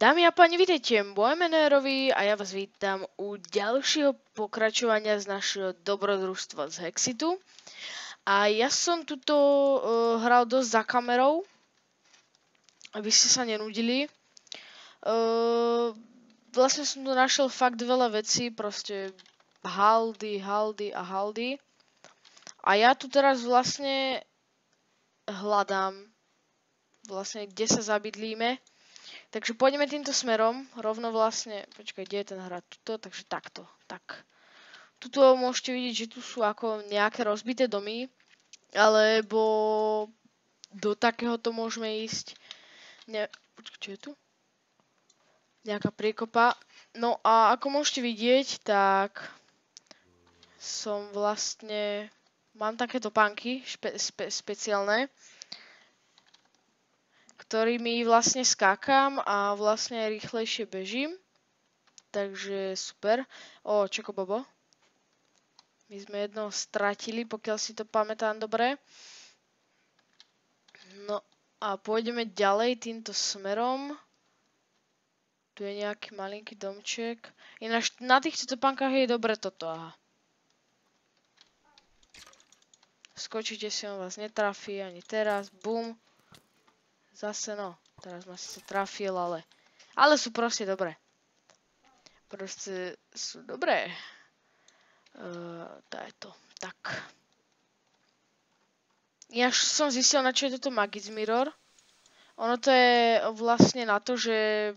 Dámy a páni, vítajte, môj meno je Rovi a ja vás vítam u ďalšieho pokračovania z našeho dobrodružstva z Hexitu. A ja som tuto hral dosť za kamerou, aby ste sa nenudili. Vlastne som tu našiel fakt veľa vecí, proste haldy a haldy. A ja tu teraz vlastne hľadám, kde sa zabydlíme. Takže pôjdeme týmto smerom, rovno vlastne, počkaj, kde je ten hrad? Tuto, takže takto, tak. Tuto môžete vidieť, že tu sú ako nejaké rozbité domy, alebo do takéhoto môžeme ísť. Počkaj, čo je tu? Nejaká priekopa. No a ako môžete vidieť, tak som vlastne, mám také topánky špeciálne, ktorými vlastne skákam a vlastne rýchlejšie bežím. Takže super. Čokobobo. My sme jedno stratili, pokiaľ si to pamätám dobre. No a pôjdeme ďalej týmto smerom. Tu je nejaký malinký domček. Ináč na týchto topánkach je dobre toto, aha. Skočíte si, on vás netrafí ani teraz. Bum. Zase no, teraz ma si trafil, ale sú proste dobré. Proste sú dobré. Daj to, tak. Ja som zistil, na čo je toto Magic's Mirror. Ono to je vlastne na to, že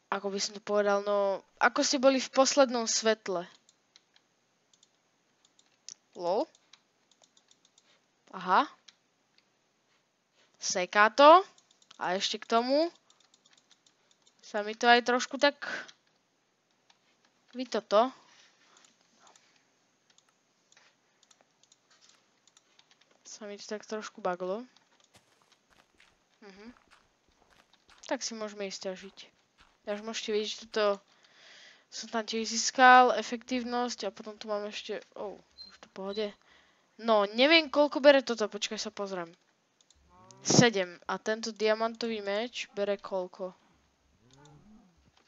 ako by som to povedal, no ako ste boli v poslednom svetle. Lol. Aha. Seká to. A ešte k tomu sa mi to aj trošku tak toto. Sa mi to tak trošku baglo. Tak si môžeme ísť ťažiť. Ja už môžete vidieť, že toto som tam tiež získal efektívnosť a potom tu mám ešte... už to v pohode. No, neviem koľko bere toto, počkaj sa pozriem. 7. A tento diamantový meč bere koľko?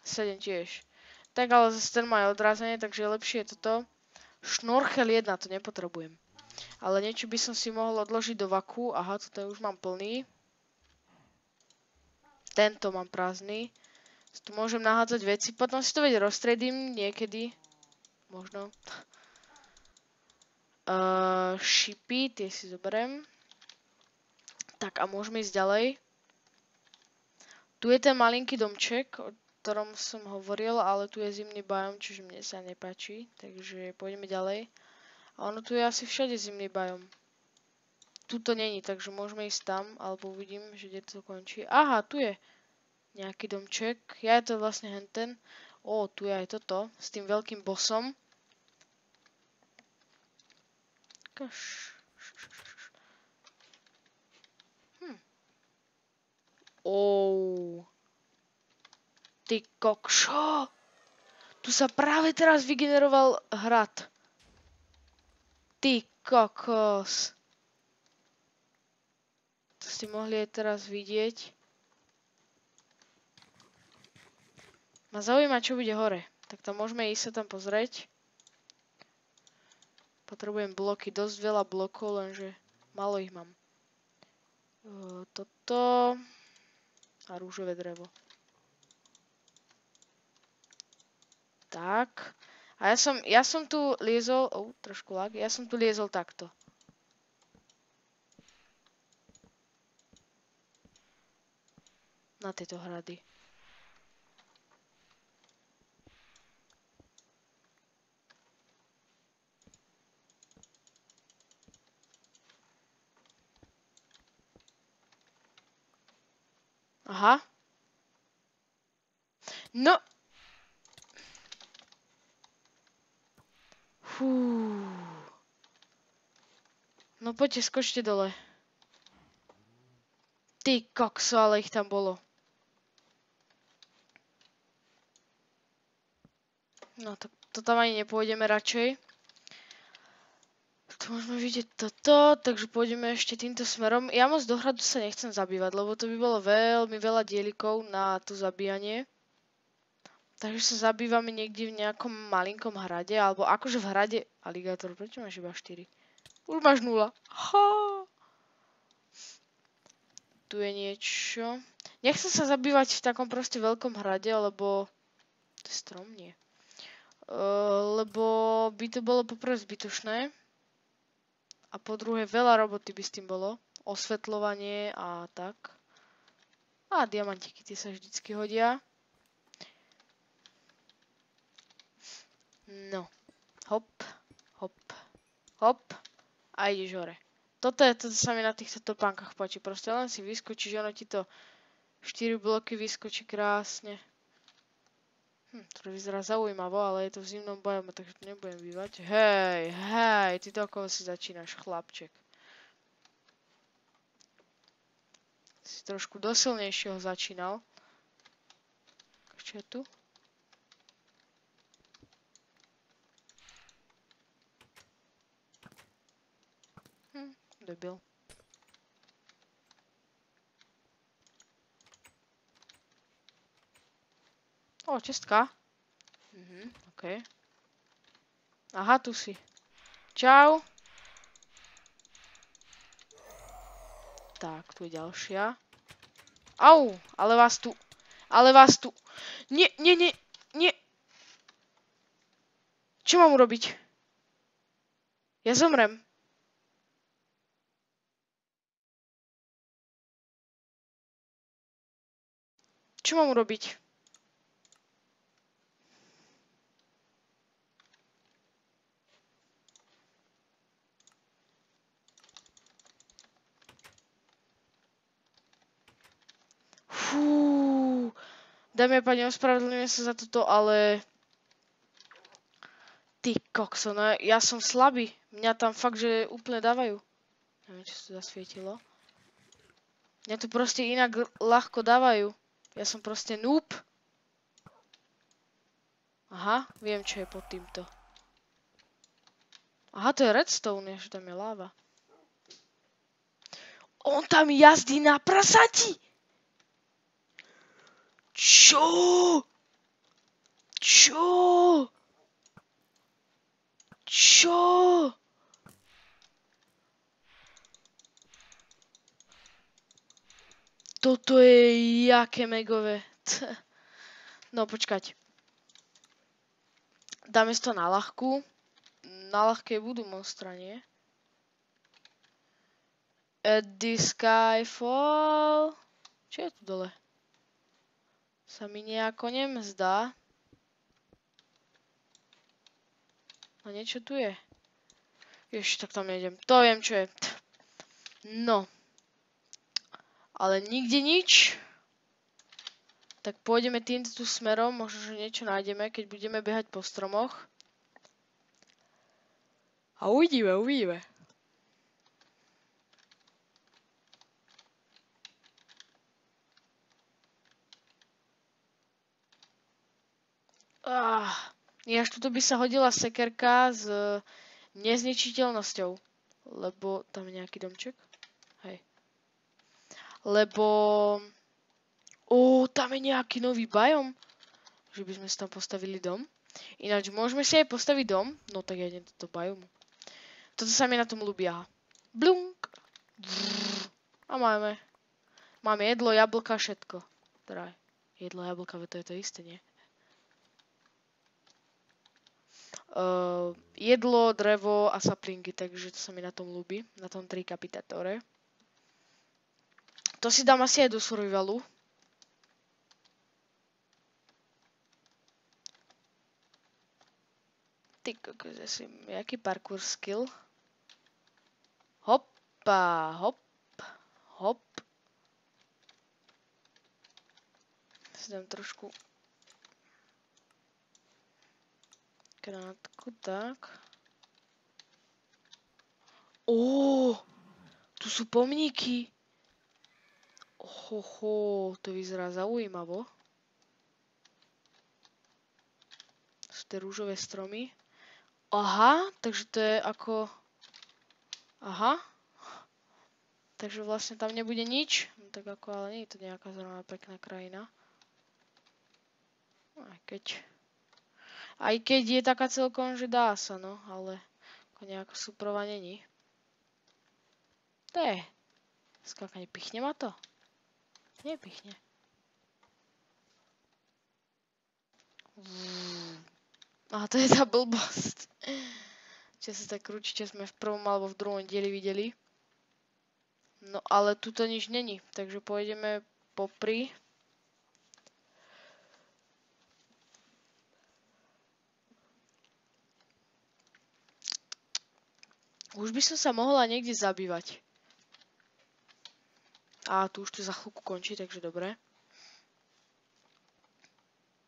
7 tiež. Tak ale zase ten má aj odrázanie, takže lepšie je toto. Šnorchel 1, to nepotrebujem. Ale niečo by som si mohol odložiť do vaku. Aha, toto už mám plný. Tento mám prázdny. Tu môžem nahádzať veci. Potom si to veď rozstredím niekedy. Možno. Šipy, tie si zoberiem. Tak a môžeme ísť ďalej. Tu je ten malinký domček, o ktorom som hovoril, ale tu je zimný biom, čiže mne sa nepáči. Takže pôjdeme ďalej. A ono tu je asi všade zimný biom. Tu to není, takže môžeme ísť tam, alebo uvidím, že kde to končí. Aha, tu je nejaký domček. Ja je to vlastne henten. Tu je aj toto, s tým veľkým bossom. Ty kokšo! Tu sa práve teraz vygeneroval hrad. Ty kokos. To ste mohli aj teraz vidieť. Ma zaujíma, čo bude hore. Tak tam môžeme ísť sa tam pozrieť. Potrebujem bloky, dosť veľa blokov, lenže málo ich mám. Toto a rúžové drevo. Tak. A ja som tu liezol, trošku lag, ja som tu liezol takto. Na tieto hrady. Aha. No. No poďte, skočte dole. Ty kokso, ale ich tam bolo. No to tam ani nepôjdeme radšej. Tu môžeme vidieť toto, takže pôjdeme ešte týmto smerom. Ja moc do hradu sa nechcem zabývať, lebo to by bolo veľmi veľa dielikov na to zabíjanie. Takže sa zabývame niekde v nejakom malinkom hrade, alebo akože v hrade... Aligátor, prečo máš iba 4? Už máš 0. Ha! Tu je niečo. Nechcem sa zabývať v takom proste veľkom hrade, lebo... To je strom, nie. Lebo by to bolo poprvé zbytočné. A po druhé, veľa roboty by s tým bolo. Osvetľovanie a tak. A diamantiky, tie sa vždycky hodia. No. Hop, hop, hop. A ideš hore. Toto sa mi na týchto topánkach páči. Proste len si vyskočíš, ono ti to 4 bloky vyskočí krásne. To vyzerá zaujímavo, ale je to v zimnom bojome, takže to nebudem bývať. Hej, ty to ako si začínaš, chlapček. Si trošku do silnejšieho začínal. Čo je tu? Debil. O, čestka. OK. Aha, tu si. Čau. Tak, tu je ďalšia. Au, ale vás tu. Nie. Čo mám urobiť? Ja zomrem. Čo mám urobiť? Fú. Dámy a páni, ospravedlňujem sa za toto, ale... Ty kokso, no ja som slabý. Mňa tam fakt, že úplne dávajú. Neviem, čo sa tu zasvietilo. Mňa tu proste inak ľahko dávajú. Ja som proste noob. Aha, viem, čo je pod týmto. Aha, to je redstone, že tam je láva. On tam jazdí na prasati! Čo? Toto je jaké megové. No, počkať. Dáme si to na ľahku. Na ľahkej budú monstra, nie? At the skyfall. Čo je tu dole? Sa mi nejako nemzdá. No niečo tu je. Ježiš, tak tam nejdem. To viem, čo je. No. Ale nikde nič. Tak pôjdeme týmto tu smerom. Možno, že niečo nájdeme, keď budeme behať po stromoch. A uvidíme. Až tuto by sa hodila sekerka s nezničiteľnosťou. Lebo tam je nejaký domček. Hej. Lebo... tam je nejaký nový biom. Že by sme si tam postavili dom. Ináč, môžeme si aj postaviť dom. No tak ja idem do biomu. Toto sa mi na tom ľúbi, aha. Blunk. A máme jedlo, jablka, všetko. Teda jedlo, jablka, to je to isté, nie? Jedlo, drevo a saplingy, takže to sa mi na tom ľúbi. Na tom trikapitatore. To si dám asi aj do survivalu. Ty kokos, jaký parkour skill. Hoppa, hop. Si dám trošku krátku, tak. Tu sú pomníky. To vyzerá zaujímavo. Sú tie rúžové stromy. Aha, takže to je ako... Aha. Takže vlastne tam nebude nič. No tak ako, ale nie je to nejaká zrovna pekná krajina. Aj keď je taká celkom, že dá sa, no, ale ako nejako súprová není. To je. Skákanie, pichne ma to? Nepichne. Aha, to je tá blbosť. Čo sa tak určite sme v prvom alebo v druhom dieli videli. No ale tuto nič není, takže pôjdeme popri. Už by som sa mohla niekde zabývať. A tu už to za chvíľku končí, takže dobre.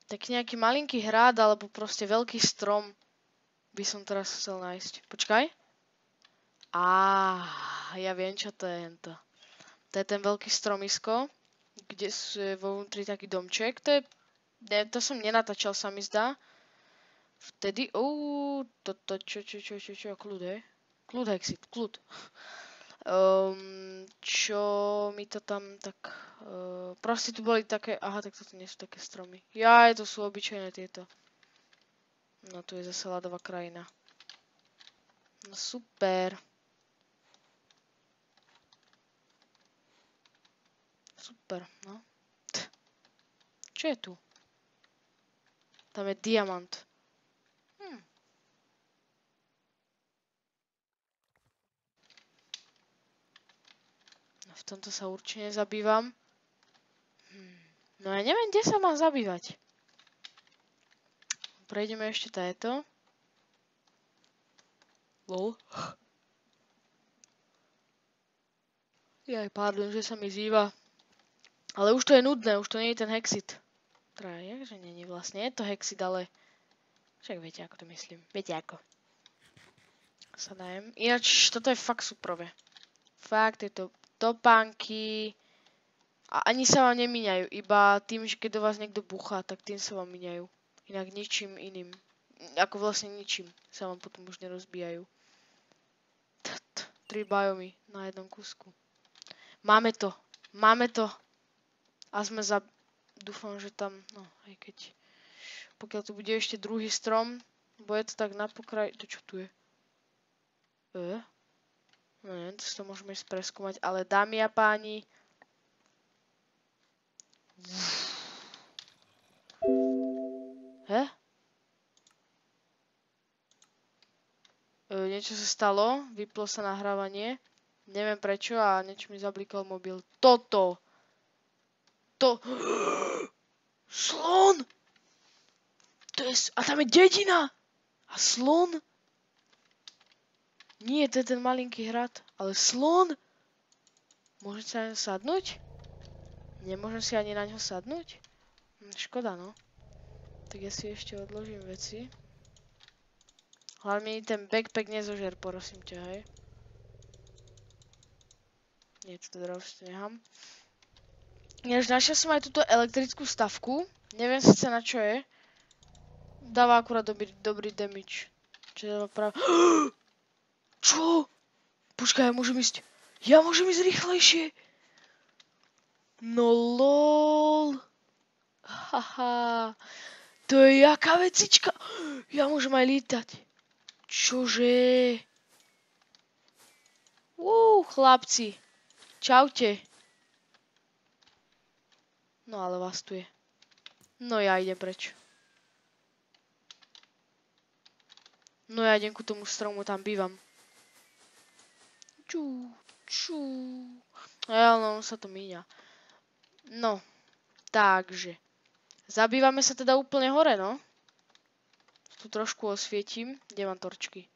Tak nejaký malinký hrad, alebo proste veľký strom by som teraz chcel nájsť. Počkaj. Ja viem, čo to je hento. To je ten veľký stromisko, kde je vo vnútri taký domček. To som nenatáčal, sa mi zdá. Vtedy, čo, kľud, hej? Kľud, Hexit, kľud. Čo mi to tam tak... proste tu boli také... Aha, tak toto nie sú také stromy. To sú obyčajné tieto. No tu je zase ľadová krajina. No super. Super, no. Čo je tu? Tam je diamant. No v tomto sa určite nezabývam. No ja neviem, kde sa mám zabývať. Prejdeme ešte táto. Lol. Pardon, že sa mi zýva. Ale už to je nudné, už to nie je ten Hexit. Jakže nie, vlastne je to Hexit, ale... Však viete, ako to myslím. Viete ako. Sa dajem. Ináč, toto je fakt superové. Fakt, je to topánky. A ani sa vám nemíňajú. Iba tým, že keď do vás niekto buchá, tak tým sa vám míňajú. Inak ničím iným. Ako vlastne ničím sa vám potom už nerozbijajú. 3 biomy na jednom kusku. Máme to. Máme to. A sme dúfam, že tam... No, aj keď... Pokiaľ tu bude ešte druhý strom, bude to tak na pokraj... To čo tu je? No neviem, to si to môžeme ísť preskúmať, ale dámy a páni... Niečo sa stalo, vyplo sa nahrávanie. Neviem prečo a niečo mi zablikol mobil. Toto! Slon! A tam je dedina! A slon? Nie, to je ten malinký hrad. Ale slon? Môžem sa na ňo sadnúť? Nemôžem si ani na ňo sadnúť? Škoda, no. Tak ja si ešte odložím veci. Hlavne ten backpack nezožer, prosím ťa, hej. Nie, to teda už nechám. Ináč našiel som aj túto elektrickú stavku. Neviem síce na čo je. Dáva akurát dobrý damage. Čo dáva práve... Čo? Počkaj, ja môžem ísť rýchlejšie. No lol. Haha. To je jaká vecička. Ja môžem aj lítať. Čože? Chlapci. Čaute. No ale vás tu je. No ja idem preč. No ja idem ku tomu stromu, tam bývam. No sa to míňa. No, takže. Zabývame sa teda úplne hore, no. Tu trošku osvietím. Kde mám torčky?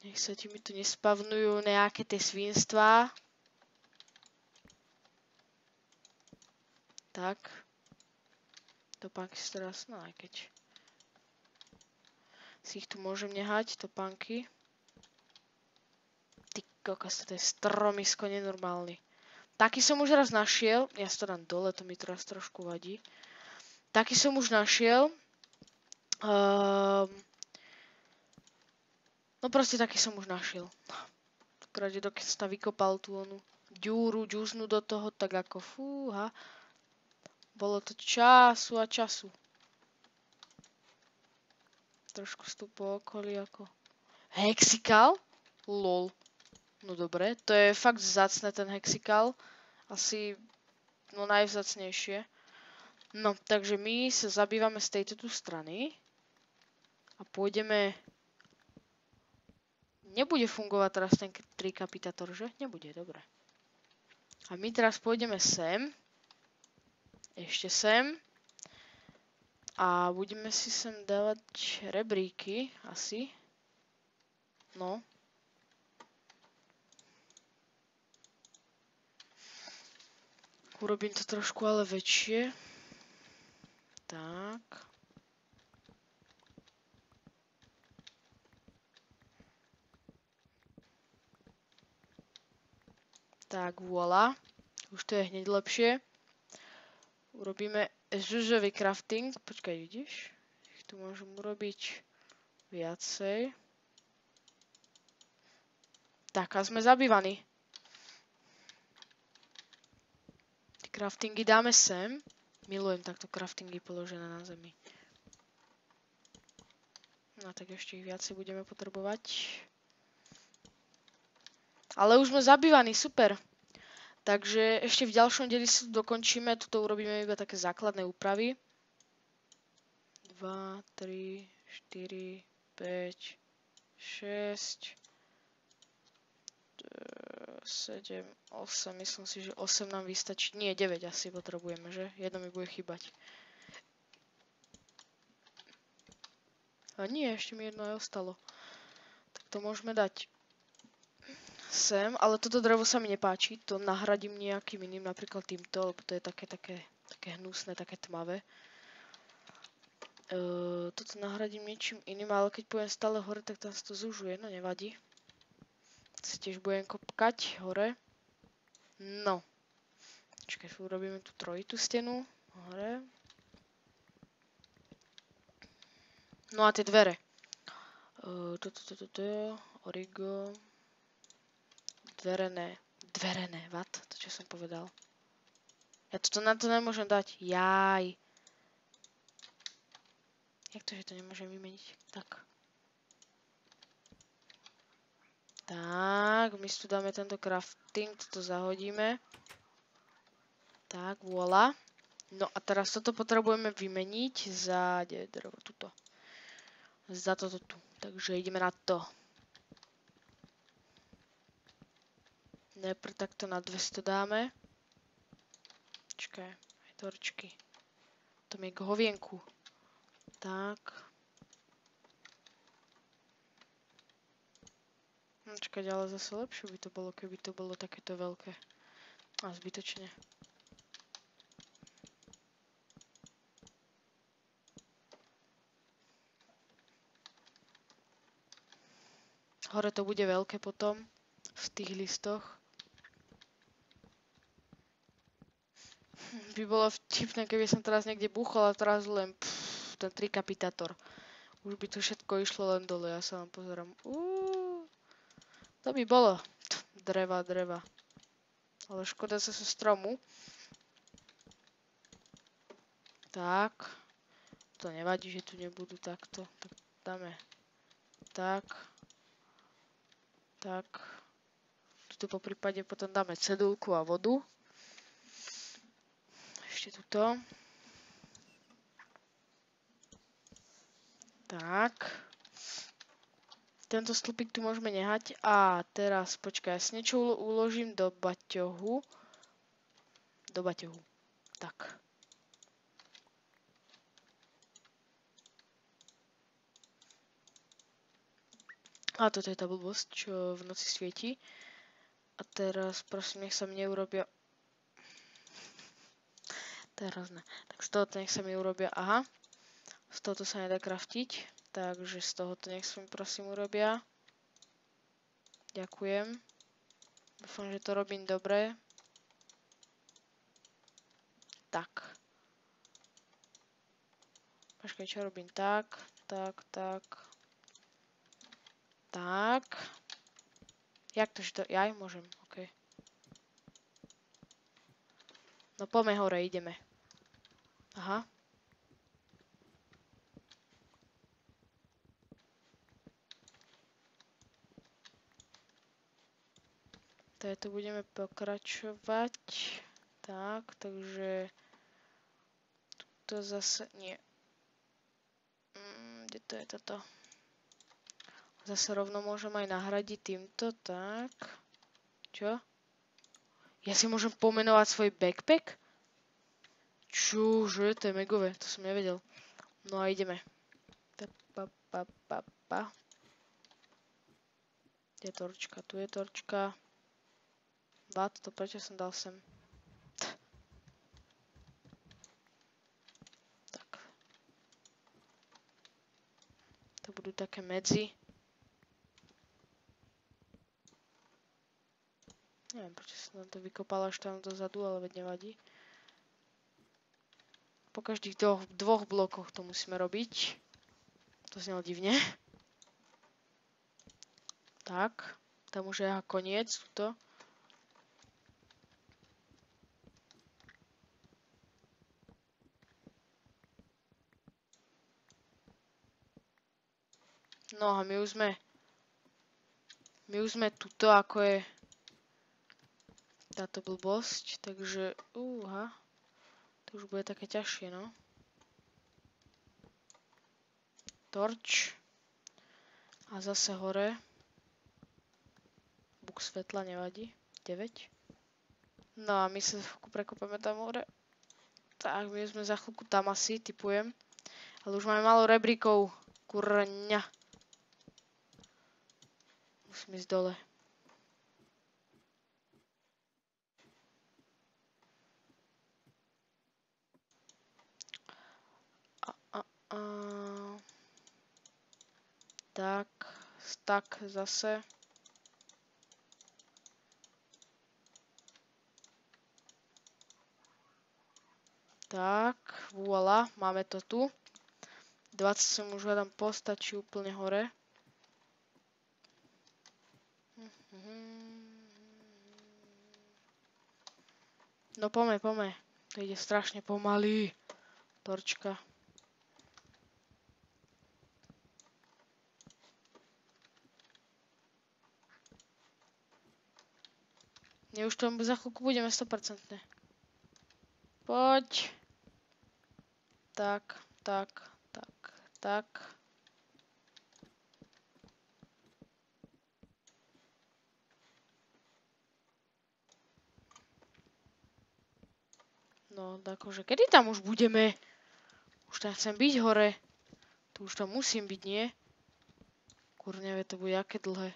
Nech sa ti mi tu nespavnujú nejaké tie svinstvá. Tak. Topánky si teraz, no aj keď. Si ich tu môžem nehať, topánky. Ty kokos, to je stromisko nenormálny. Taký som už raz našiel. Ja si to dám dole, to mi teraz trošku vadí. Taký som už našiel. No proste taký som už našiel. Krát, dokiaľ som vykopal tú onu ďúru, ďužnu do toho, tak ako fúha. Bolo to času a času. Trošku stupo okolí ako... Hexikál? Lol. No dobre, to je fakt vzácne ten hexikál. Asi, no najvzácnejšie. No, takže my sa zabývame z tejto tu strany. A pôjdeme... Nebude fungovať teraz ten trikapitátor, že? Nebude, dobre. A my teraz pôjdeme sem. Ešte sem. A budeme si sem dávať rebríky, asi. No. Urobím to trošku ale väčšie. Tak. Tak, voilà. Už to je hneď lepšie. Urobíme žužový crafting. Počkaj, vidíš? Ich tu môžem urobiť viacej. Tak, a sme zabývaní. Tie craftingy dáme sem. Milujem takto craftingy položené na zemi. No tak ešte ich viacej budeme potrebovať. Ale už sme zabývaní, super. Takže ešte v ďalšom dieli si dokončíme, tuto urobíme iba také základné úpravy. 2, 3, 4, 5, 6, 7, 8, myslím si, že 8 nám vystačí. Nie, 9 asi potrebujeme, že? Jedno mi bude chýbať. A nie, ešte mi jedno aj ostalo. Tak to môžeme dať sem, ale toto drevo sa mi nepáči, to nahradím nejakým iným, napríklad týmto, lebo to je také hnusné, také tmavé. Toto nahradím niečím iným, ale keď pôjdem stále hore, tak tam sa to zužuje, no nevadí. Si tiež budem kopkať hore. No. Čakaj, urobíme tú trojitú stenu. Hore. No a tie dvere. Origo. Dverené, what? To čo som povedal. Ja toto na to nemôžem dať. Jaj. Jak to, že to nemôžem vymeniť? Tak. Tak, my tu dáme tento crafting, toto zahodíme. Tak, voilà. No a teraz toto potrebujeme vymeniť za drevo, tuto. Za toto tu. Takže ideme na to. Najprv takto na 200 dáme. Čakaj, aj torčky. To mi je k hovienku. Tak. Čakať, ale zase lepšie by to bolo, keby to bolo takéto veľké. A zbytočne. Hore to bude veľké potom. V tých listoch. By bolo vtipné, keby som teraz niekde búchol a teraz len ten trikapitátor. Už by to všetko išlo len dole, ja sa vám pozerám. To by bolo. Dreva. Ale škoda zase stromu. Tak. To nevadí, že tu nebudú takto. Tak dáme tak. Tak. Tu po prípade potom dáme cedulku a vodu. Ešte tuto. Tak. Tento stĺpik tu môžeme nehať. A teraz, počkaj, ja si niečo uložím do baťohu. Tak. A toto je tá blbosť, čo v noci svieti. A teraz, prosím, nech sa mi neurobia... Teraz ne. Tak z tohoto nech sa mi urobia... Aha. Z tohoto sa nedá craftiť. Takže z tohoto nech sa mi prosím urobia. Ďakujem. Dúfam, že to robím dobre. Tak. Počkaj, čo robím? Tak. Jak to, že to... Ja aj môžem, okej. No poďme hore, ideme. Aha. Tu budeme pokračovať. Tak, takže... To zase... Nie. Kde to je toto? Zase rovno môžem aj nahradiť týmto, tak. Čo? Ja si môžem pomenovať svoj backpack? Čože, to je megové, to som nevedel. No a ideme. Kde je torčka? Tu je torčka. To prečo som dal sem? Tak. To budú také medzi. Neviem, prečo som to vykopala až tam dozadu, ale veď nevadí. Po každých dvoch blokoch to musíme robiť. To znelo divne. Tak. Tam už je koniec. Tuto. No a my už sme tuto, ako je táto blbosť, takže to už bude také ťažšie, no. Torč. A zase hore. Buk svetla, nevadí. 9. No a my sa prekopeme tam hore. Tak, my sme za chvíľku tam asi, typujem. Ale už máme málo rebríkov. Kurňa. Musím ísť dole. Tak, stack zase. Tak, voilà, máme to tu. 20 som už hľadám postačí úplne hore. No poďme. To ide strašne pomaly. Torčka. Nie, už to za chvíľku budeme 100%. Poď. Tak. No, akože, kedy tam už budeme? Už tam chcem byť hore. Tu už tam musím byť, nie? Kurňa, to bude aké dlhé.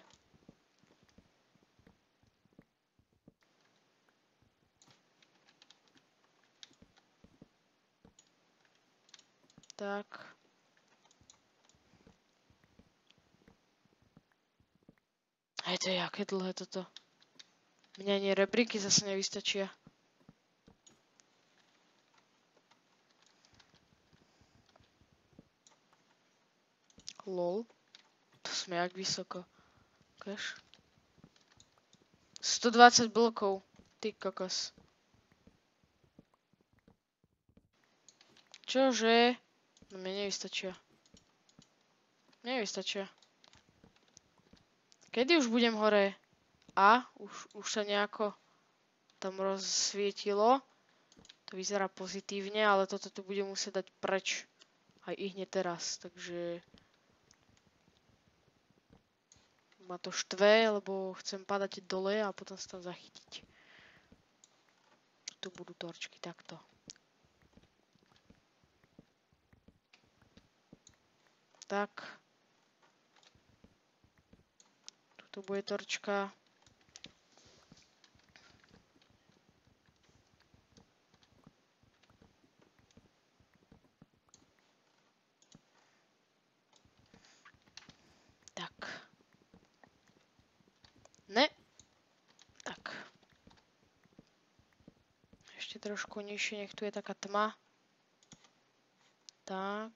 Tak. Hej, to je aké dlhé toto. Mňa ani rebríky zase nevystačia. Lol. To sme jak vysoko. Ukáž. 120 blokov. Ty kokos. Čože? No mne nevystačia. Kedy už budem hore? Už sa nejako tam rozsvietilo. To vyzerá pozitívne, ale toto tu budem musieť dať preč. Aj i hneď teraz, takže... Ma to štve, lebo chcem padať dole a potom sa tam zachytiť. Tu budú torčky, takto. Tak. Tu bude torčka. Tak. Ne. Tak. Ešte trošku nižšie, nech tu je taká tma. Tak.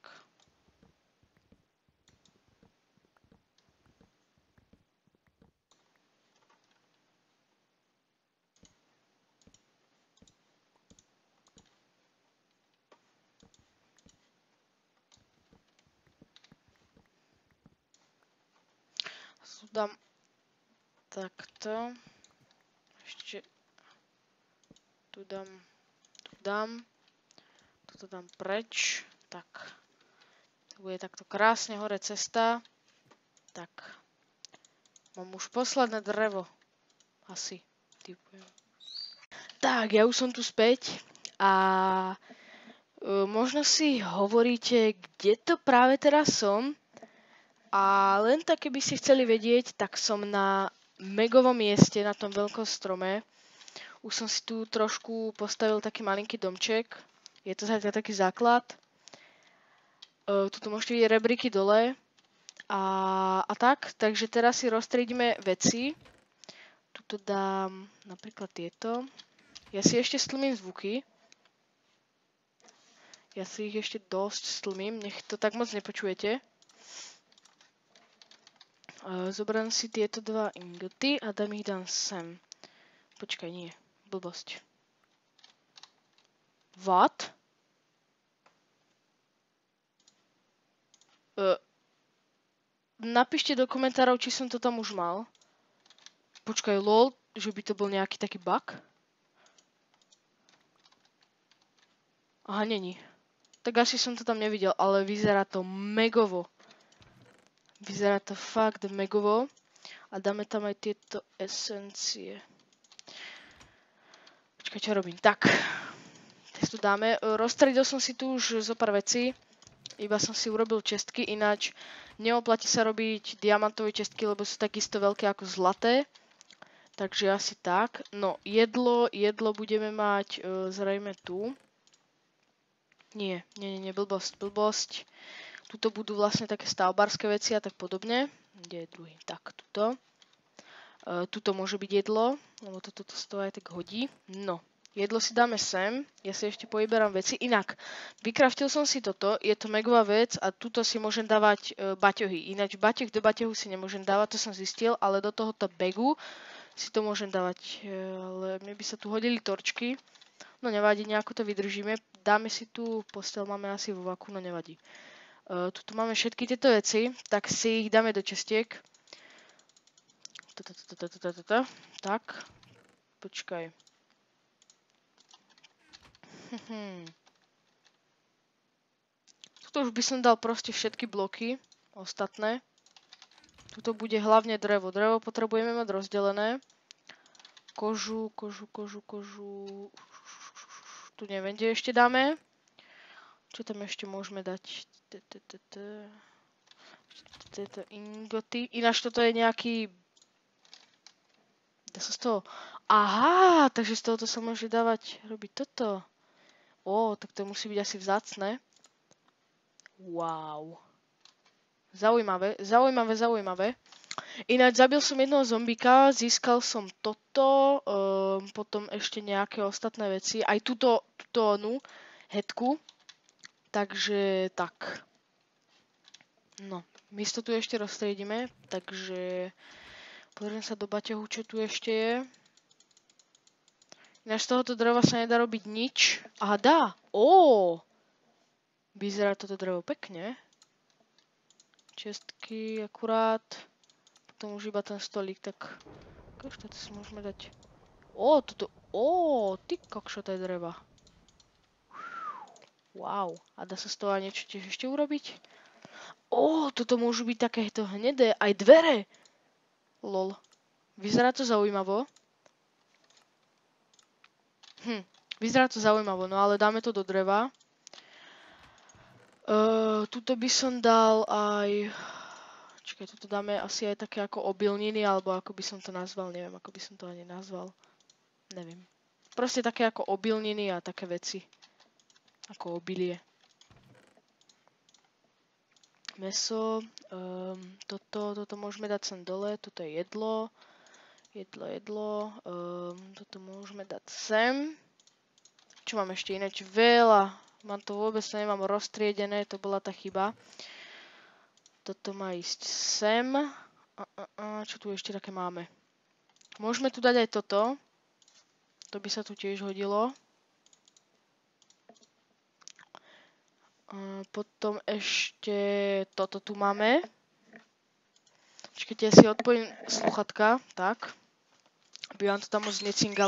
dám takto. Ešte tu dám. Toto dám preč. Tak. Tu bude takto krásne hore cesta. Tak. Mám už posledné drevo. Asi. Typujem. Tak, ja už som tu späť. A možno si hovoríte, kde to práve teraz som. A len tak, keby ste chceli vedieť, tak som na megovom mieste, na tom veľkom strome. Už som si tu trošku postavil taký malinký domček. Je to zatiaľ taký základ. Tuto môžete vidieť rebríky dole. A tak, takže teraz si roztriedime veci. Tuto dám napríklad tieto. Ja si ešte stlmím zvuky. Ja si ich ešte dosť stlmím, nech to tak moc nepočujete. Zoberiem si tieto dva ingoty a dám sem. Počkaj, nie. Blbosť. What? Napíšte do komentárov, či som to tam už mal. Počkaj, lol, že by to bol nejaký taký bug? Aha, není. Tak asi som to tam nevidel, ale vyzerá to megovo. Vyzerá to fakt megovo. A dáme tam aj tieto esencie. Počkaj, čo robím? Tak. Tu dáme. Roztriedil som si tu už zo pár vecí. Iba som si urobil čestky, ináč neoplatí sa robiť diamantové čestky, lebo sú takisto veľké ako zlaté. Takže asi tak. No, jedlo budeme mať zrejme tu. Nie, blbosť. Tuto budú vlastne také stavbárske veci a tak podobne. Kde je druhý? Tak, tuto. Tuto môže byť jedlo, lebo toto sa to aj tak hodí. No. Jedlo si dáme sem, ja si ešte povyberám veci. Inak, vykraftil som si toto, je to megová vec a tuto si môžem dávať baťohy. Ináč baťoh do baťohu si nemôžem dávať, to som zistil, ale do tohoto bagu si to môžem dávať. Ale mne by sa tu hodili torčky, no nevadí, nejako to vydržíme. Dáme si tu postel, máme asi vo vaku, no nevadí. Tuto máme všetky tieto veci, tak si ich dáme do čestiek. Tak, počkaj. Tuto už by som dal proste všetky bloky ostatné. Tuto bude hlavne drevo. Drevo potrebujeme mať rozdelené. Kožu. Tu neviem, kde ešte dáme. Čo tam ešte môžeme dať? Tieto ingoty. Ináč toto je nejaký... Dá sa z toho... Aha, takže z tohoto sa môže dávať, robiť toto. Tak to musí byť asi vzácne. Wow. Zaujímavé. Ináč zabil som jednoho zombika, získal som toto, potom ešte nejaké ostatné veci. Aj túto hetku. Takže tak. No, miesto tu ešte rozstriedime, takže pozriem sa do baťohu, čo tu ešte je. Ináč z tohoto dreva sa nedá robiť nič. Aha, dá. Vyzerá toto drevo pekne. Čestky akurát. Potom už iba ten stolík, tak... Toto si môžeme dať. Ty kokšo, to je dreva. Wow. A dá sa z toho niečo tiež ešte urobiť? Toto môžu byť takéto hnedé. Aj dvere. Lol. Vyzerá to zaujímavo. Vyzerá to zaujímavo, no ale dáme to do dreva. Tuto by som dal aj... Čakaj, tuto dáme asi aj také ako obilniny, alebo ako by som to nazval, neviem, ako by som to ani nazval. Neviem. Proste také ako obilniny a také veci. Ako obilie. Meso. Toto môžeme dať sem dole, toto je jedlo. Toto môžeme dať sem. Čo mám ešte ináč? Veľa. Mám to vôbec, nemám roztriedené, to bola tá chyba. Toto má ísť sem. Čo tu ešte také máme? Môžeme tu dať aj toto. To by sa tu tiež hodilo. Potom ešte toto tu máme. Počkajte, ja si odpojím sluchatka, tak. Aby vám to tam moc necingalo.